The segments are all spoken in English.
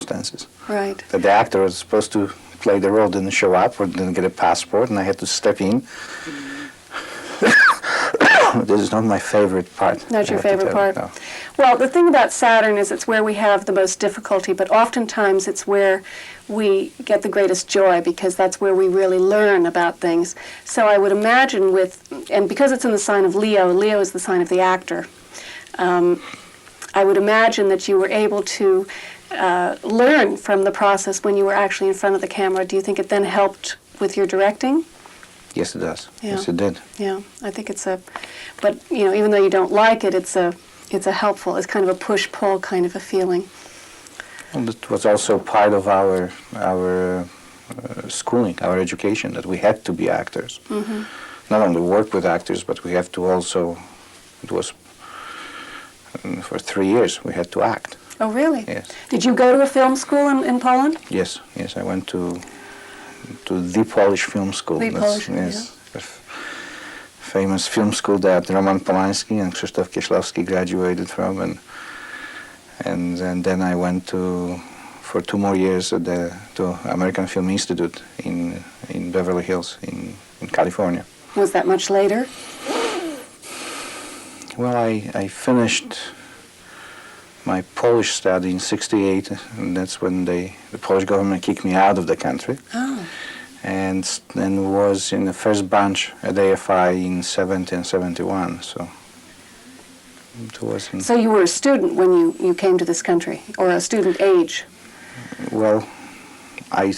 circumstances. Right. That the actor was supposed to play the role didn't show up or didn't get a passport, and I had to step in. This is not my favorite part. Not your favorite part? No. Well, the thing about Saturn is it's where we have the most difficulty, but oftentimes it's where we get the greatest joy because that's where we really learn about things. So I would imagine and because it's in the sign of Leo, Leo is the sign of the actor, I would imagine that you were able to learn from the process when you were actually in front of the camera. Do you think it then helped with your directing? Yes, it does. Yeah. Yes, it did. Yeah, I think but even though you don't like it, it's a helpful, it's kind of a push-pull kind of a feeling. And it was also part of our schooling, our education, that we had to be actors. Mm-hmm. Not only work with actors, but we have to also, it was for 3 years we had to act. Oh, really? Yes. Did you go to a film school in Poland? Yes, I went to the Polish film school. The Polish, yes, yeah. Famous film school that Roman Polanski and Krzysztof Kieślowski graduated from, and then I went for 2 more years to American Film Institute in Beverly Hills in California. Was that much later? Well, I finished my Polish study in '68, and that's when the Polish government kicked me out of the country. Oh. And then was in the first bunch at AFI in 70 and 71. So it wasn't. So you were a student when you came to this country, or a student age? Well, I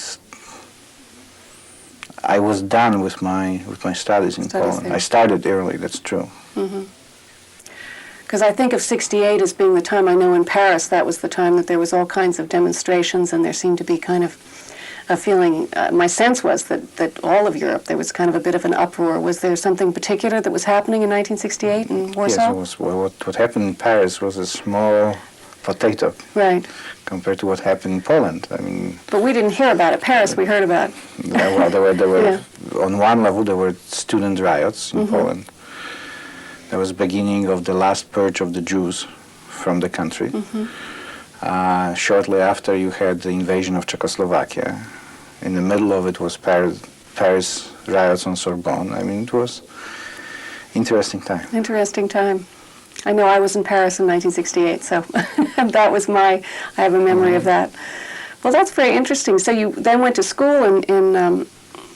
was done with my studies in Poland. There. I started early. That's true. Mm-hmm. Because I think of '68 as being the time, I know in Paris, that was the time that there was all kinds of demonstrations, and there seemed to be kind of a feeling, my sense was that all of Europe, there was kind of a bit of an uproar. Was there something particular that was happening in 1968 in Warsaw? Yes, what happened in Paris was a small potato. Right. Compared to what happened in Poland. I mean. But we didn't hear about it. Paris, we heard about. Yeah, well, there were Yeah. On one level, there were student riots in Poland. There was the beginning of the last purge of the Jews from the country. Shortly after, you had the invasion of Czechoslovakia. In the middle of it was Paris riots on Sorbonne. I mean, it was interesting time. Interesting time. I know I was in Paris in 1968, so that was I have a memory of that. Well, that's very interesting. So you then went to school in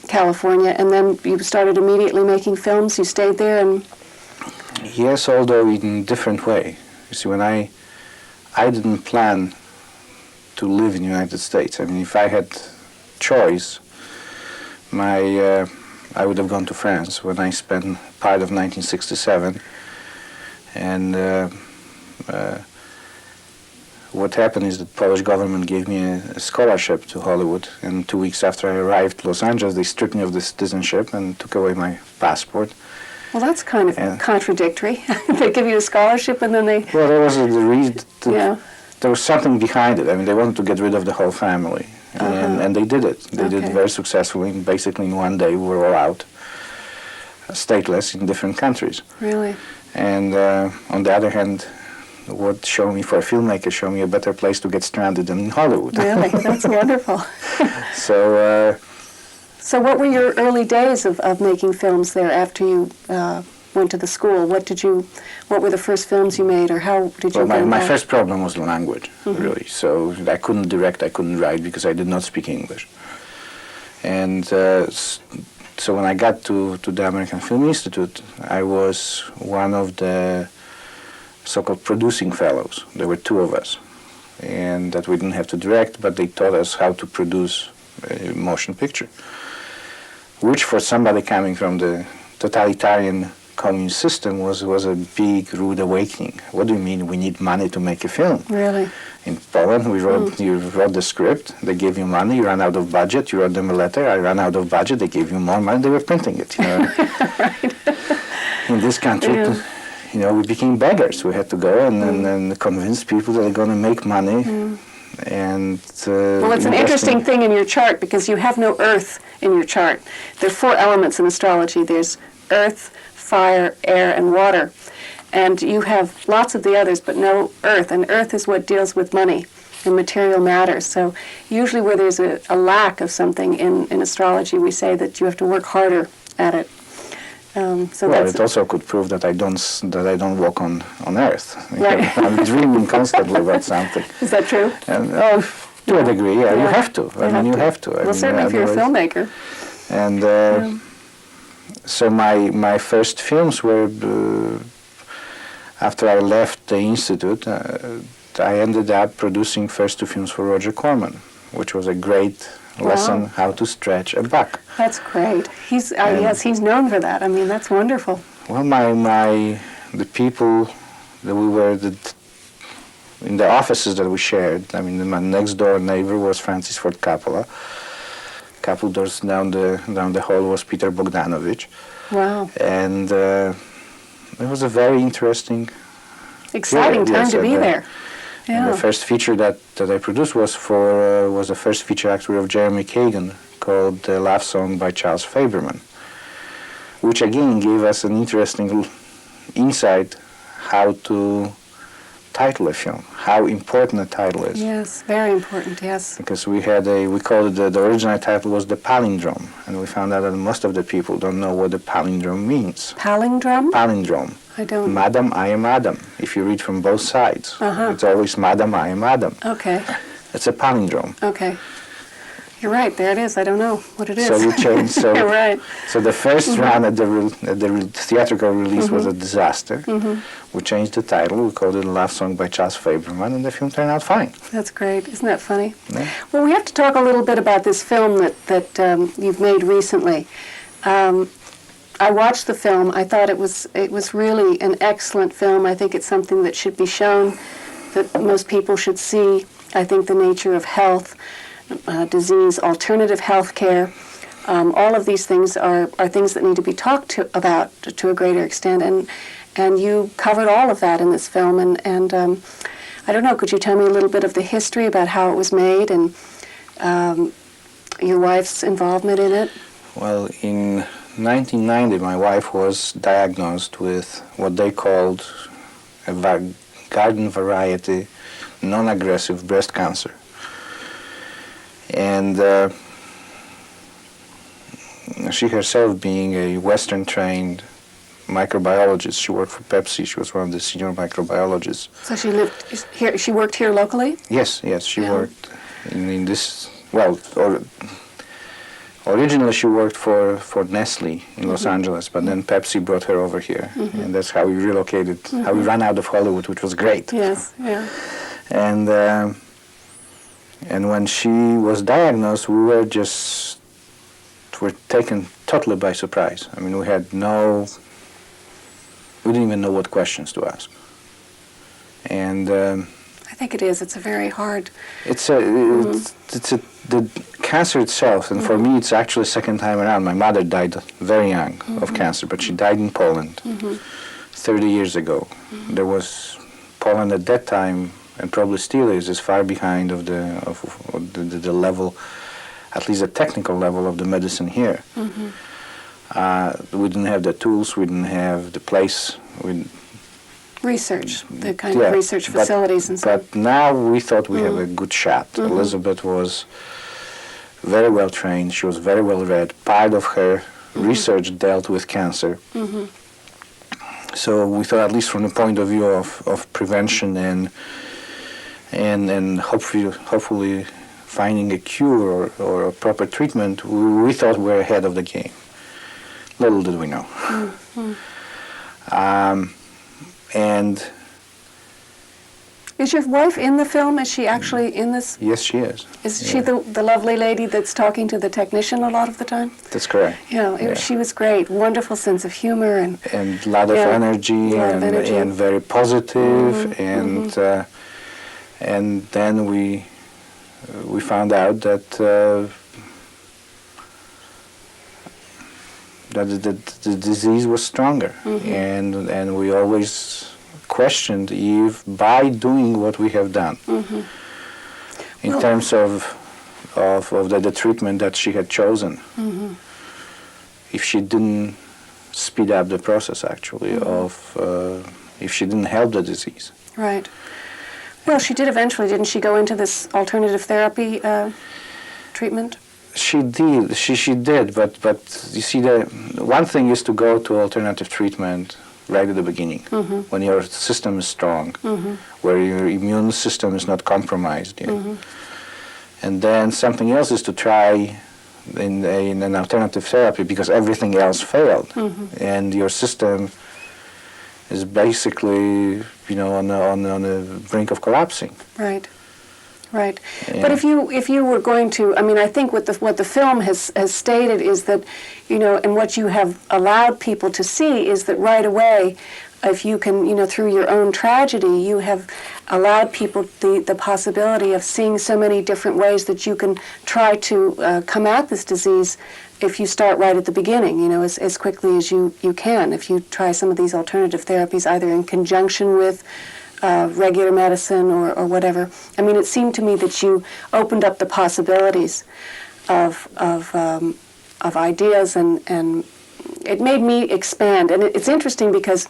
California, and then you started immediately making films. You stayed there and... Yes, although in a different way. You see, when I didn't plan to live in the United States. I mean, if I had choice, I would have gone to France when I spent part of 1967. And what happened is the Polish government gave me a scholarship to Hollywood, and 2 weeks after I arrived in Los Angeles, they stripped me of the citizenship and took away my passport. Well, that's kind of contradictory. They give you a scholarship and then they... Well, there was the reason. Yeah. There was something behind it. I mean, they wanted to get rid of the whole family, and they did it. They did it very successfully. Basically, in one day, we were all out, stateless in different countries. Really? And on the other hand, what showed me for a filmmaker showed me a better place to get stranded than in Hollywood. Really? That's wonderful. So what were your early days of making films there after you went to the school? What were the first films you made, or how did you Well, my first problem was the language, really. So I couldn't direct, I couldn't write because I did not speak English. And so when I got to the American Film Institute, I was one of the so-called producing fellows. There were 2 of us, and that we didn't have to direct, but they taught us how to produce a motion picture, which for somebody coming from the totalitarian communist system was a big, rude awakening. What do you mean we need money to make a film? Really? In Poland, you wrote the script, they gave you money, you ran out of budget, you wrote them a letter, I ran out of budget, they gave you more money, they were printing it, you know. Right. In this country, you know, we became beggars. We had to go and convince people that they're going to make money. And well, it's an interesting thing in your chart because you have no earth in your chart. There are 4 elements in astrology. There's earth, fire, air, and water. And you have lots of the others, but no earth. And earth is what deals with money. and material matters. So usually where there's a lack of something in astrology, we say that you have to work harder at it. So Well, that's it also could prove that I don't walk on Earth. Right. I'm dreaming constantly about something. Is that true? And to a degree, yeah, you have to. You have to. I Well, mean, certainly if you're a otherwise- filmmaker. And so my first films were after I left the institute. I ended up producing first 2 films for Roger Corman, which was a great lesson how to stretch a buck. That's great. Yes, he's known for that. I mean, that's wonderful. Well, the people that we were in the offices that we shared. I mean, my next door neighbor was Francis Ford Coppola. A couple doors down the hall was Peter Bogdanovich. Wow. And it was a very interesting, Exciting time to be there. And Yeah. the first feature that I produced was the first feature actually of Jeremy Kagan called "The Love Song" by Charles Faberman, which again gave us an interesting insight how to title a film, how important a title is. Yes, very important, yes. Because we called it, the original title was The Palindrome, and we found out that most of the people don't know what the palindrome means. Palindrome? Palindrome. I don't. Madam, I am Adam. If you read from both sides, it's always Madam, I am Adam. Okay, It's a palindrome. okay. You're right, there it is. I don't know what it is. So we changed. So, You're right. so the first run at the theatrical release was a disaster. We changed the title. We called it "Love Song" by Charles Faberman, and the film turned out fine. That's great. Isn't that funny? Yeah. Well, we have to talk a little bit about this film that you've made recently. I watched the film. I thought it was really an excellent film. I think it's something that should be shown, that most people should see. I think the nature of health, disease, alternative health care, all of these things are things that need to be talked about to a greater extent. And you covered all of that in this film. And I don't know, could you tell me a little bit of the history about how it was made and your wife's involvement in it? Well, in 1990, my wife was diagnosed with what they called a garden variety non-aggressive breast cancer. And she herself, being a Western-trained microbiologist, she worked for Pepsi. She was one of the senior microbiologists. So she lived here. She worked here locally. Yes, she worked in this. Well, originally she worked for Nestle in Los Angeles, but then Pepsi brought her over here, and that's how we relocated. How we ran out of Hollywood, which was great. Yes, yeah. And when she was diagnosed, we were taken totally by surprise. I mean, we didn't even know what questions to ask. And I think it is. It's a very hard. the cancer itself, and for me, it's actually second time around. My mother died very young of cancer, but she died in Poland 30 years ago. There was Poland at that time, and probably still is far behind of the level, at least the technical level of the medicine here. We didn't have the tools, we didn't have the place. Research, the kind of research facilities and so on. But now we thought we have a good shot. Elizabeth was very well trained, she was very well read. Part of her research dealt with cancer. So we thought, at least from the point of view of prevention and hopefully finding a cure or a proper treatment, we thought we were ahead of the game. Little did we know. And is your wife in the film? Is she actually in this? yes, she is. Is she the lovely lady that's talking to the technician a lot of the time? That's correct. She was great. Wonderful sense of humor and a lot of energy, and very positive, and then we found out that the disease was stronger, and we always questioned if by doing what we have done in terms of the treatment that she had chosen, if she didn't speed up the process actually of if she didn't help the disease. right. Well, she did eventually, didn't she, go into this alternative therapy treatment? She did. She did. But you see, the one thing is to go to alternative treatment right at the beginning, when your system is strong, where your immune system is not compromised. Yeah? And then something else is to try in an alternative therapy because everything else failed, and your system is basically, on the brink of collapsing. Right. Right. Yeah. But if you were going to, I mean, I think what the film has stated is that, and what you have allowed people to see is that right away, if you can, through your own tragedy, you have allowed people the possibility of seeing so many different ways that you can try to come at this disease if you start right at the beginning, as quickly as you can. If you try some of these alternative therapies either in conjunction with regular medicine or whatever. I mean, it seemed to me that you opened up the possibilities of ideas, and it made me expand. And it's interesting because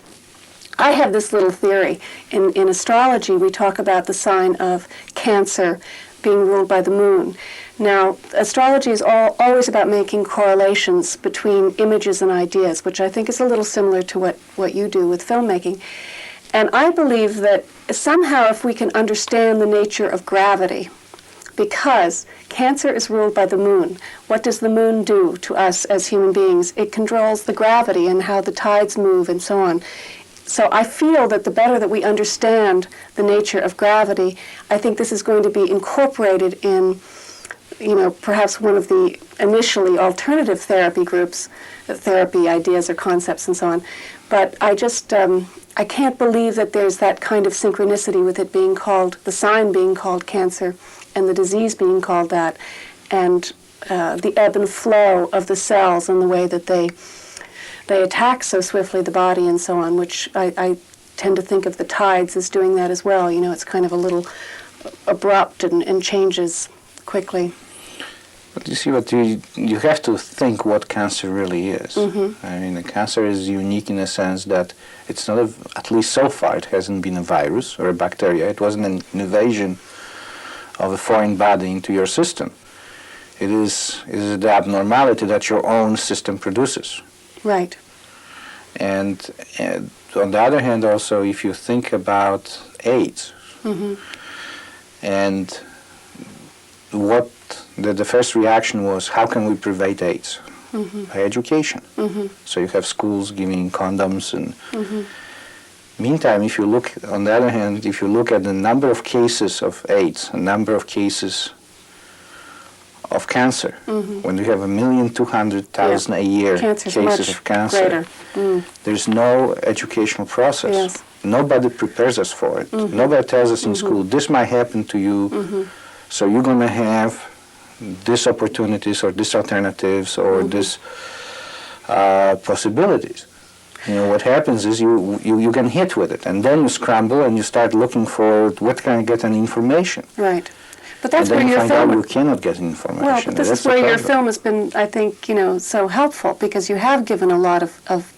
I have this little theory. In astrology, we talk about the sign of Cancer being ruled by the moon. Now, astrology is always about making correlations between images and ideas, which I think is a little similar to what you do with filmmaking. And I believe that somehow if we can understand the nature of gravity, because Cancer is ruled by the moon, what does the moon do to us as human beings? It controls the gravity and how the tides move and so on. So I feel that the better that we understand the nature of gravity, I think this is going to be incorporated in, perhaps one of the initially alternative therapy groups, therapy ideas or concepts and so on. But I just, I can't believe that there's that kind of synchronicity with it being called, the sign being called Cancer and the disease being called that, and the ebb and flow of the cells and the way that they attack so swiftly the body and so on, which I tend to think of the tides as doing that as well. It's kind of a little abrupt and changes quickly. But you see, what you have to think what cancer really is. I mean, the cancer is unique in a sense that it's not, at least so far, it hasn't been a virus or a bacteria. It wasn't an invasion of a foreign body into your system. It is the abnormality that your own system produces. Right. And on the other hand, also, if you think about AIDS, and what the first reaction was, how can we prevent AIDS? By education. So you have schools giving condoms, and meantime, if you look, on the other hand, if you look at the number of cases of AIDS, a number of cases of cancer, when we have 1,200,000 a year cases of cancer, there's no educational process. Yes. Nobody prepares us for it. Nobody tells us in school, this might happen to you, so you're going to have these opportunities or these alternatives or these possibilities. What happens is you get hit with it, and then you scramble and you start looking for what can I get an information. Right. But that's and then where you your find film. out you cannot get information. Well, but this is where your film has been, I think, so helpful, because you have given a lot of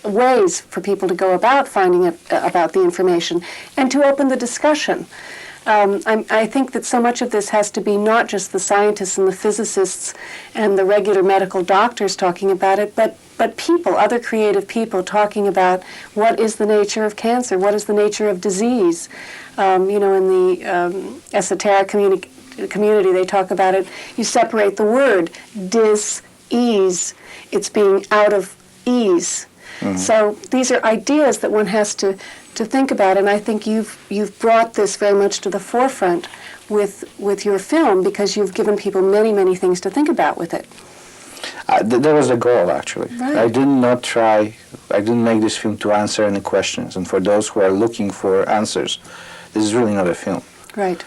ways for people to go about finding about the information and to open the discussion. I think that so much of this has to be not just the scientists and the physicists and the regular medical doctors talking about it, but people, other creative people talking about what is the nature of cancer, what is the nature of disease. In the esoteric community, they talk about it. You separate the word, dis-ease. It's being out of ease. So these are ideas that one has to think about, and I think you've brought this very much to the forefront with your film, because you've given people many, many things to think about with it. That was the goal, actually. Right. I didn't make this film to answer any questions, and for those who are looking for answers, this is really not a film. Right.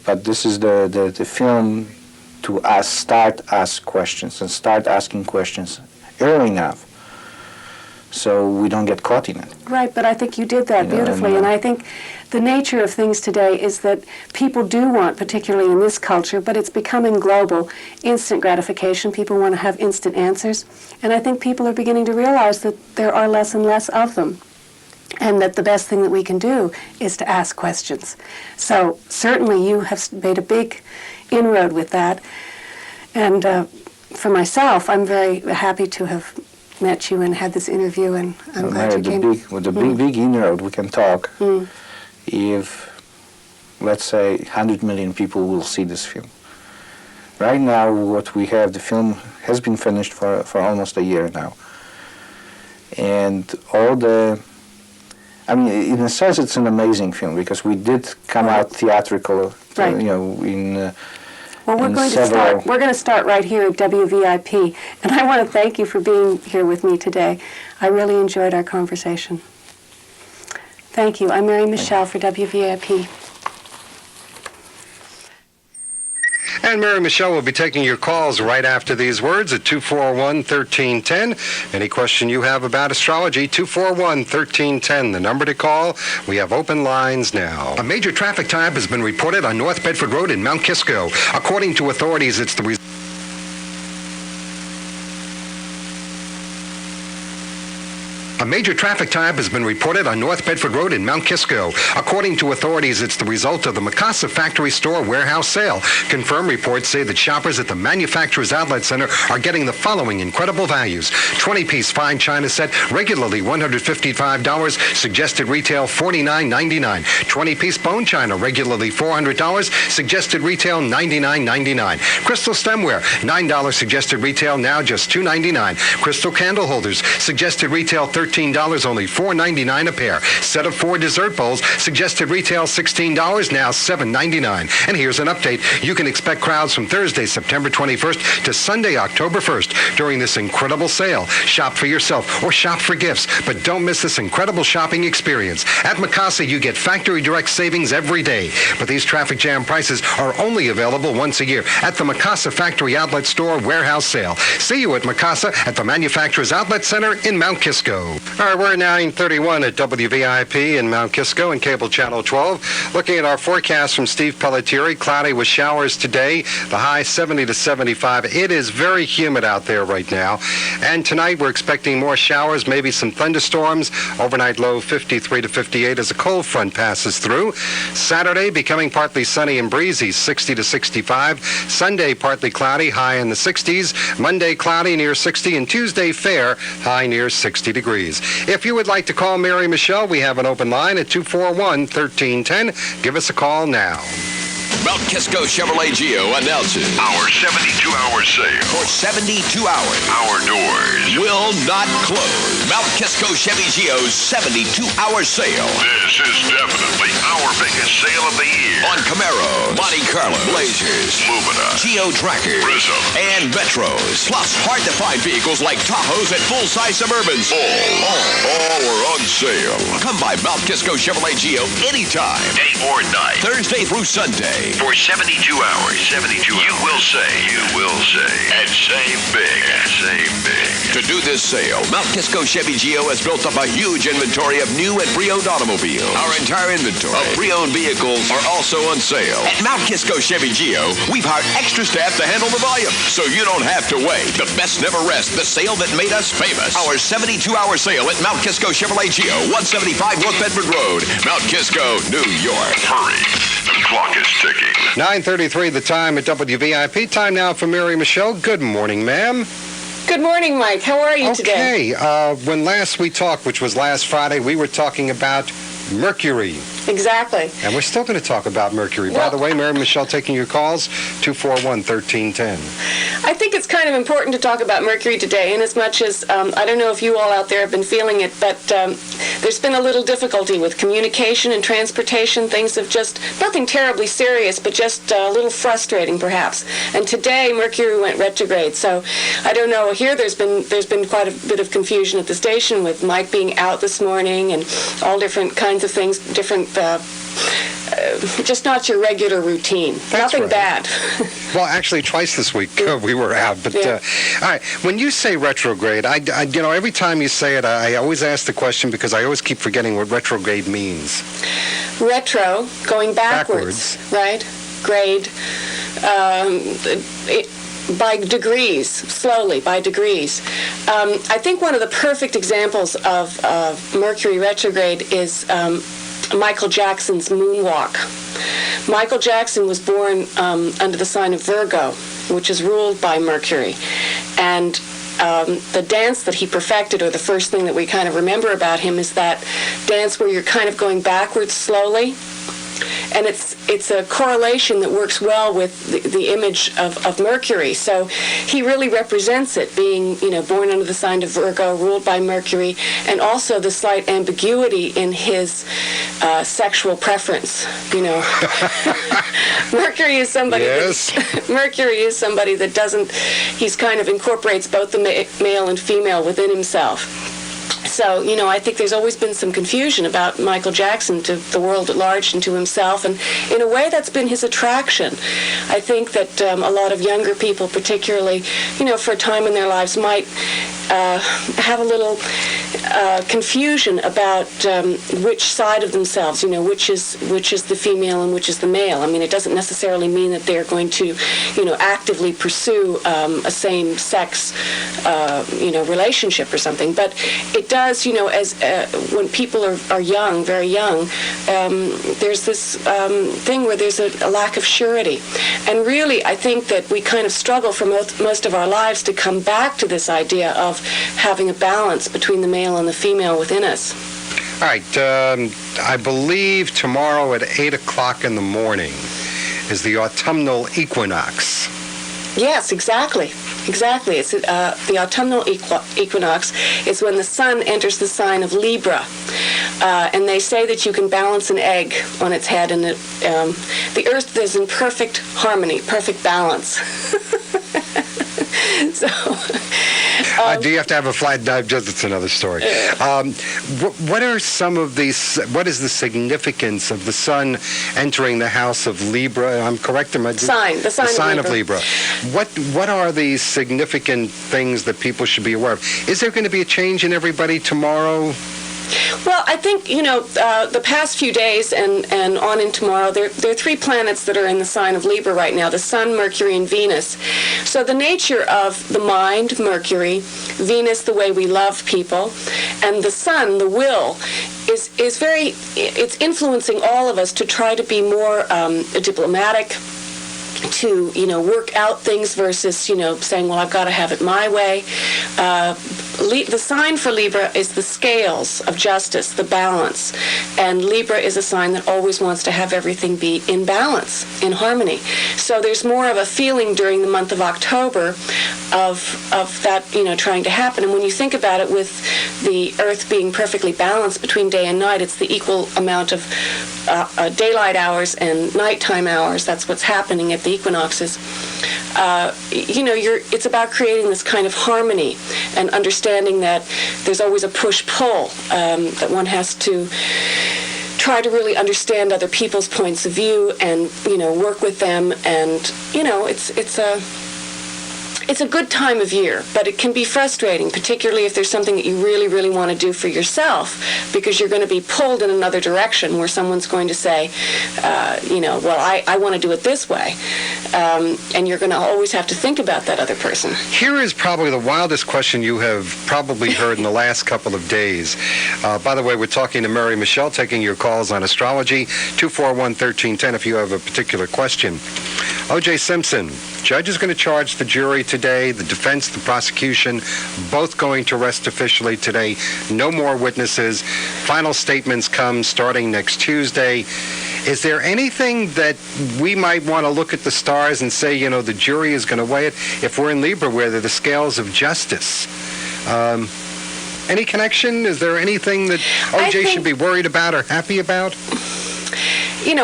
But this is the film to start ask questions and start asking questions early enough, so we don't get caught in it. Right, but I think you did that beautifully, and I think the nature of things today is that people do want, particularly in this culture, but it's becoming global, instant gratification. People want to have instant answers, and I think people are beginning to realize that there are less and less of them. and that the best thing that we can do is to ask questions. So certainly you have made a big inroad with that. And for myself, I'm very happy to have met you and had this interview, and I'm glad you came. With the big inroad, we can talk if, let's say, 100 million people will see this film. Right now, what we have, the film has been finished for almost a year now. And all the, I mean, in a sense, it's an amazing film because we did come out theatrical, Right. you know, in Well, we're in going to several- start. We're going to start right here at WVIP, and I want to thank you for being here with me today. I really enjoyed our conversation. Thank you. I'm Mary Michele for WVIP. And Mary Michele will be taking your calls right after these words at 241-1310. Any question you have about astrology, 241-1310, the number to call. We have open lines now. A major traffic tie-up has been reported on North Bedford Road in Mount Kisco. According to authorities, it's the A major traffic tie-up has been reported on North Bedford Road in Mount Kisco. According to authorities, it's the result of the Mikasa Factory Store warehouse sale. Confirmed reports say that shoppers at the Manufacturers Outlet Center are getting the following incredible values. 20-piece fine china set, regularly $155, suggested retail $49.99. 20-piece bone china, regularly $400, suggested retail $99.99. Crystal stemware, $9 suggested retail, now just $2.99. Crystal candle holders, suggested retail $13, only $4.99 a pair. Set of 4 dessert bowls, suggested retail $16, now $7.99. And here's an update. You can expect crowds from Thursday, September 21st to Sunday, October 1st during this incredible sale. Shop for yourself or shop for gifts, but don't miss this incredible shopping experience. At Mikasa, you get factory direct savings every day, but these traffic jam prices are only available once a year at the Mikasa Factory Outlet Store warehouse sale. See you at Mikasa at the Manufacturers Outlet Center in Mount Kisco. All right, we're 9:31 at WVIP in Mount Kisco and Cable Channel 12. Looking at our forecast from Steve Pelletieri, cloudy with showers today, the high 70 to 75. It is very humid out there right now. And tonight we're expecting more showers, maybe some thunderstorms. Overnight low 53 to 58 as a cold front passes through. Saturday becoming partly sunny and breezy, 60 to 65. Sunday partly cloudy, high in the 60s. Monday cloudy near 60, and Tuesday fair, high near 60 degrees. If you would like to call Mary Michele, we have an open line at 241-1310. Give us a call now. Mount Kisco Chevrolet Geo announces Our 72-hour sale. for 72 hours Our doors. will not close. Mount Kisco Chevy Geo's 72-hour sale This is definitely our biggest sale of the year. on Camaro, Monte Carlo, Blazers, Lumina, Geo Trackers, Prism, and Metros. Plus hard-to-find vehicles like Tahoes and full-size Suburbans. all are on sale. Come by Mount Kisco Chevrolet Geo anytime, Day or night. Thursday through Sunday. For 72 hours. 72 hours. You will say. And save big. To do this sale, Mount Kisco Chevy Geo has built up a huge inventory of new and pre-owned automobiles. Our entire inventory of pre-owned vehicles are also on sale. At Mount Kisco Chevy Geo, we've hired extra staff to handle the volume, so you don't have to wait. The best never rest, the sale that made us famous. Our 72-hour sale at Mount Kisco Chevrolet Geo, 175 North Bedford Road, Mount Kisco, New York. Hurry. The clock is ticking. 9:33 the time at WVIP. Time now for Mary Michele. Good morning, ma'am. Good morning, Mike. How are you today? Okay, when last we talked, which was last Friday, we were talking about Mercury. Exactly. And we're still going to talk about Mercury. By the way, Mary Michele taking your calls, 241-1310. I think it's kind of important to talk about Mercury today, in as much as, I don't know if you all out there have been feeling it, but there's been a little difficulty with communication and transportation. Things have just, nothing terribly serious, but just a little frustrating, perhaps. And today, Mercury went retrograde, so I don't know. Here, there's been quite a bit of confusion at the station with Mike being out this morning and all different kinds of things, different just not your regular routine. That's Nothing right. bad. Well, actually, twice this week we were out. But Yeah. all right, when you say retrograde, I you know, every time you say it, I always ask the question because I always keep forgetting what retrograde means. Retro, going backwards. Right? Grade. by degrees, slowly, by degrees. I think one of the perfect examples of Mercury retrograde is Michael Jackson's moonwalk. Michael Jackson was born under the sign of Virgo, which is ruled by Mercury. And the dance that he perfected, or the first thing that we kind of remember about him, is that dance where you're kind of going backwards slowly. And it's a correlation that works well with the image of Mercury. So he really represents it, being, born under the sign of Virgo, ruled by Mercury, and also the slight ambiguity in his sexual preference. Mercury is somebody. Yes. Mercury is somebody that doesn't. He's kind of incorporates both the male and female within himself. So, I think there's always been some confusion about Michael Jackson to the world at large and to himself, and in a way that's been his attraction. I think that a lot of younger people, particularly, for a time in their lives, might have a little confusion about which side of themselves, which is the female and which is the male. I mean, it doesn't necessarily mean that they're going to, actively pursue a same-sex, relationship or something, but it does, as when people are young, very young, there's this thing where there's a lack of surety. And really, I think that we kind of struggle for most of our lives to come back to this idea of having a balance between the male and the female within us. All right. I believe tomorrow at 8 o'clock in the morning is the autumnal equinox. Yes, exactly. Exactly. It's the autumnal equinox is when the sun enters the sign of Libra. And they say that you can balance an egg on its head, and the Earth is in perfect harmony, perfect balance. So, do you have to have a flat dive? That's another story. What are some of these? What is the significance of the sun entering the house of Libra? I'm correct in my the sign of Libra. What are these significant things that people should be aware of? Is there going to be a change in everybody tomorrow? Well, I think, the past few days and on in tomorrow, there are three planets that are in the sign of Libra right now, the Sun, Mercury, and Venus. So the nature of the mind, Mercury, Venus, the way we love people, and the Sun, the will, is it's influencing all of us to try to be more diplomatic, to work out things versus saying, well, I've got to have it my way. The sign for Libra is the scales of justice, the balance, and Libra is a sign that always wants to have everything be in balance, in harmony. So there's more of a feeling during the month of October of that trying to happen. And when you think about it, with the Earth being perfectly balanced between day and night, it's the equal amount of daylight hours and nighttime hours. That's what's happening at the equinoxes. It's about creating this kind of harmony and understanding that there's always a push-pull, that one has to try to really understand other people's points of view and work with them, and it's a good time of year, but it can be frustrating, particularly if there's something that you really, really want to do for yourself, because you're going to be pulled in another direction where someone's going to say, I want to do it this way. And you're going to always have to think about that other person. Here is probably the wildest question you have probably heard in the last couple of days. By the way, we're talking to Mary Michele, taking your calls on astrology, 241-1310 if you have a particular question. O.J. Simpson, judge is going to charge the jury today, the defense, the prosecution, both going to rest officially today. No more witnesses. Final statements come starting next Tuesday. Is there anything that we might want to look at the stars and say, the jury is going to weigh it? If we're in Libra, where they're the scales of justice. Any connection? Is there anything that O.J. should be worried about or happy about?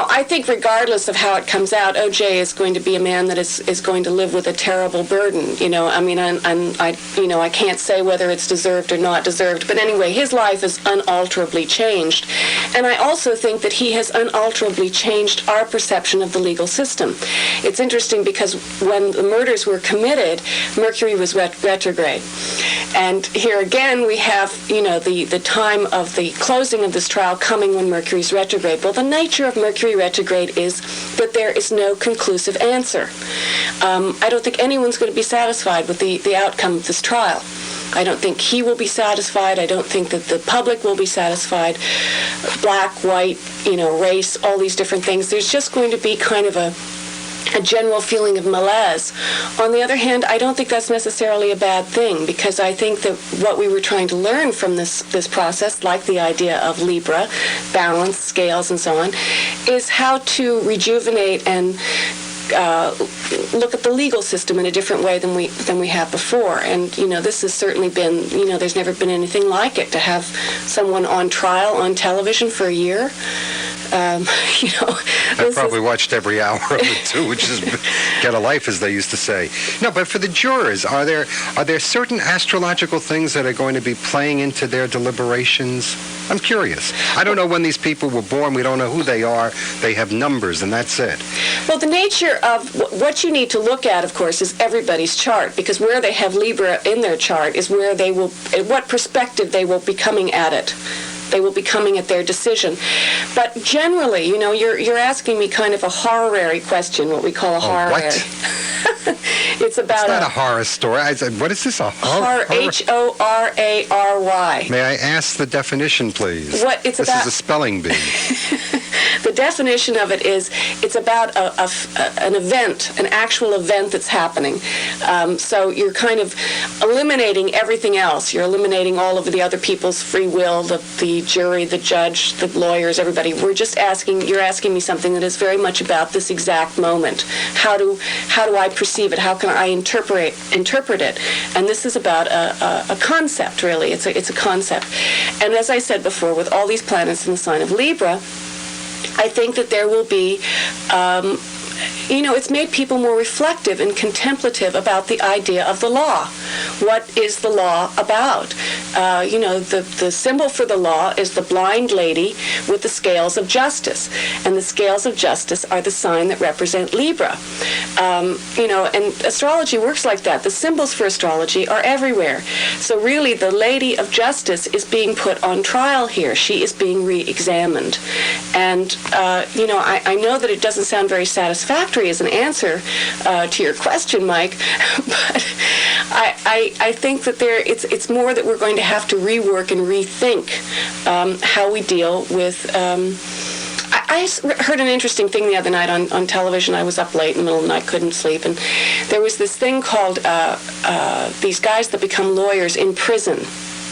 I think regardless of how it comes out, O.J. is going to be a man that is going to live with a terrible burden. I can't say whether it's deserved or not deserved, but anyway, his life is unalterably changed. And I also think that he has unalterably changed our perception of the legal system. It's interesting because when the murders were committed, Mercury was retrograde. And here again, we have, the time of the closing of this trial coming when Mercury's retrograde. Well, the nature of Mercury retrograde is that there is no conclusive answer. I don't think anyone's going to be satisfied with the outcome of this trial. I don't think he will be satisfied. I don't think that the public will be satisfied. Black, white, race, all these different things. There's just going to be kind of a general feeling of malaise. On the other hand, I don't think that's necessarily a bad thing, because I think that what we were trying to learn from this process, like the idea of Libra, balance, scales, and so on, is how to rejuvenate and look at the legal system in a different way than we have before. And this has certainly been, there's never been anything like it, to have someone on trial on television for a year. I probably watched every hour of it too, which is get a life, as they used to say. No, but for the jurors, are there certain astrological things that are going to be playing into their deliberations? I'm curious. I don't know when these people were born. We don't know who they are. They have numbers, and that's it. Well, the nature of what you need to look at, of course, is everybody's chart, because where they have Libra in their chart is where they will, what perspective they will be coming at it. They will be coming at their decision. But generally, you're asking me kind of a horary question, what we call a horary. What? It's about not a horror story. I said, what is this? A horror? Horary. May I ask the definition, please? What it's this about? This is a spelling bee. The definition of it is it's about an event, an actual event that's happening. So you're kind of eliminating everything else. You're eliminating all of the other people's free will, the jury, the judge, the lawyers, everybody. You're asking me something that is very much about this exact moment. How do I perceive it? How can I interpret it? And this is about a concept, really. It's a concept. And as I said before, with all these planets in the sign of Libra, I think that there will be, it's made people more reflective and contemplative about the idea of the law. What is the law about? The symbol for the law is the blind lady with the scales of justice. And the scales of justice are the sign that represent Libra. And astrology works like that. The symbols for astrology are everywhere. So really, the lady of justice is being put on trial here. She is being re-examined. And, I know that it doesn't sound very satisfactory as an answer to your question, Mike, but I think that it's more that we're going to have to rework and rethink how we deal with. I heard an interesting thing the other night on television. I was up late in the middle of the night, couldn't sleep, and there was this thing called these guys that become lawyers in prison.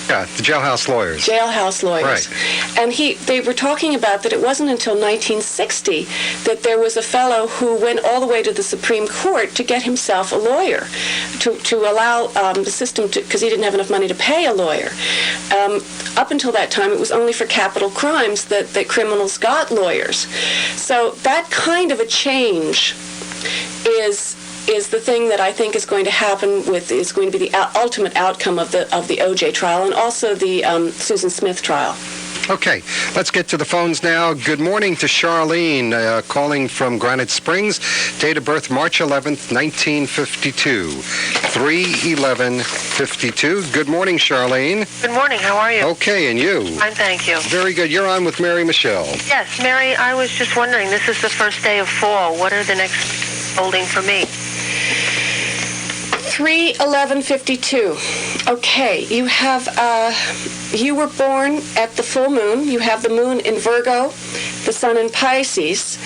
Yeah, the jailhouse lawyers. Jailhouse lawyers. Right. And they were talking about that it wasn't until 1960 that there was a fellow who went all the way to the Supreme Court to get himself a lawyer, to allow the system to, because he didn't have enough money to pay a lawyer. Up until that time, it was only for capital crimes that criminals got lawyers. So that kind of a change is the thing that I think is going to happen is going to be the ultimate outcome of the OJ trial, and also the Susan Smith trial. Okay, let's get to the phones now. Good morning to Charlene, calling from Granite Springs. Date of birth, March 11th, 1952. 3/11/52. Good morning, Charlene. Good morning. How are you? Okay, and you? Fine, thank you. Very good. You're on with Mary Michele. Yes, Mary, I was just wondering, this is the first day of fall. What are the next holding for me? 3/11/52. Okay, you have you were born at the full moon. You have the moon in Virgo, the sun in Pisces.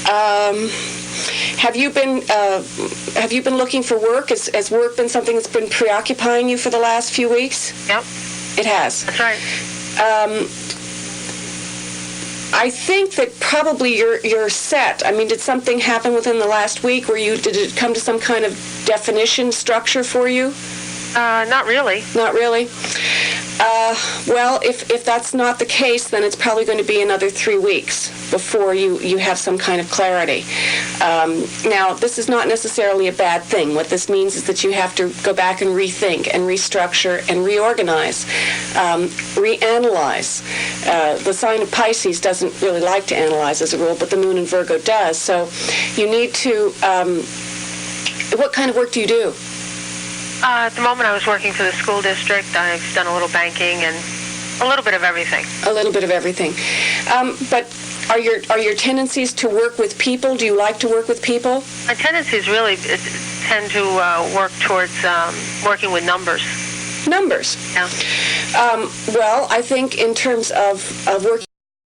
Have you been looking for work? Has work been something that's been preoccupying you for the last few weeks? Yep. It has. That's right. I think that probably you're set. I mean, did something happen within the last week where did it come to some kind of definition, structure for you? Not really. Not really? Well, if that's not the case, then it's probably going to be another 3 weeks before you have some kind of clarity. Now, this is not necessarily a bad thing. What this means is that you have to go back and rethink and restructure and reorganize, reanalyze. The sign of Pisces doesn't really like to analyze as a rule, but the moon in Virgo does. So you need to, what kind of work do you do? At the moment, I was working for the school district. I've done a little banking and a little bit of everything. A little bit of everything. But Are your tendencies to work with people? Do you like to work with people? My tendencies really tend to work towards working with numbers. Numbers. Yeah. Well, I think in terms of working